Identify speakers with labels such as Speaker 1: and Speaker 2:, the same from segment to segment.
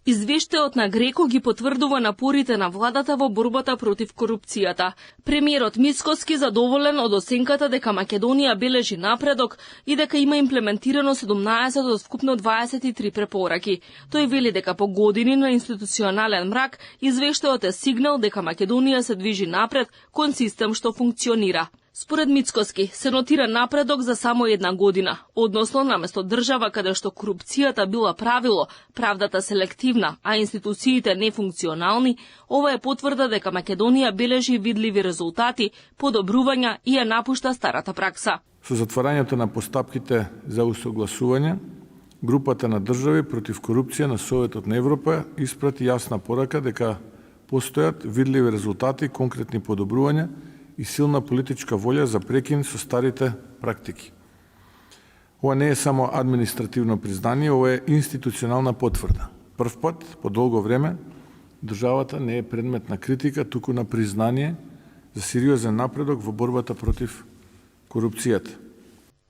Speaker 1: Извештајот на Греко ги потврдува напорите на владата во борбата против корупцијата. Премиерот Мицкоски задоволен од оценката дека Македонија бележи напредок и дека има имплементирано 17 од вкупно 23 препораки. Тој вели дека по години на институционален мрак, извештајот е сигнал дека Македонија се движи напред кон систем што функционира. Според Мицкоски, се нотира напредок за само една година, односно наместо држава каде што корупцијата била правило, правдата селективна, а институциите нефункционални, ова е потврда дека Македонија бележи видливи резултати, подобрувања и ја напушта старата пракса.
Speaker 2: Со затварањето на постапките за усогласување, групата на држави против корупција на Советот на Европа испрати јасна порака дека постојат видливи резултати, конкретни подобрувања и силна политичка волја за прекин со старите практики. Ова не е само административно признание, ова е институционална потврда. Прв пат, по долго време, државата не е предмет на критика, туку на признание за сериозен напредок во борбата против корупцијата.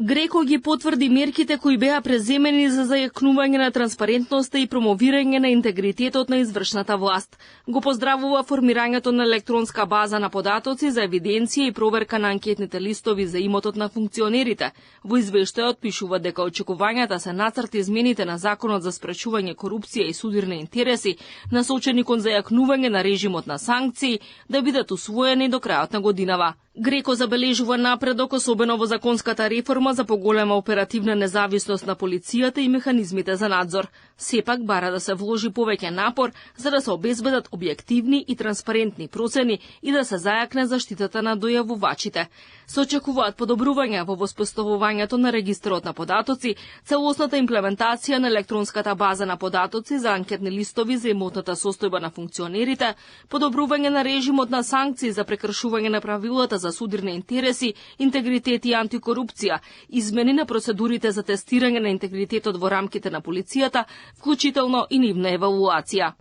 Speaker 1: Греко ги потврди мерките кои беа преземени за зајакнување на транспарентноста и промовирање на интегритетот на извршната власт. Го поздравува формирањето на електронска база на податоци за евиденција и проверка на анкетните листови за имотот на функционерите. Во извештајот пишува дека очекувањата се нацрт измените на Законот за спречување корупција и судирни интереси, насочени кон зајакнување на режимот на санкции, да бидат усвоени до крајот на годинава. Греко забележува напредок, особено во законската реформа за поголема оперативна независност на полицијата и механизмите за надзор. Сепак бара да се вложи повеќе напор за да се обезбедат објективни и транспарентни процени и да се зајакне заштитата на дојавувачите. Се очекуваат подобрувања во воспоставувањето на регистрот на податоци, целосната имплементација на електронската база на податоци за анкетни листови за имотната состојба на функционерите, подобрување на режимот на санкции за прекршување на правилата за судирни интереси, интегритет и антикорупција, измени на процедурите за тестирање на интегритетот во рамките на полицијата, вклучително и нивна евалуација.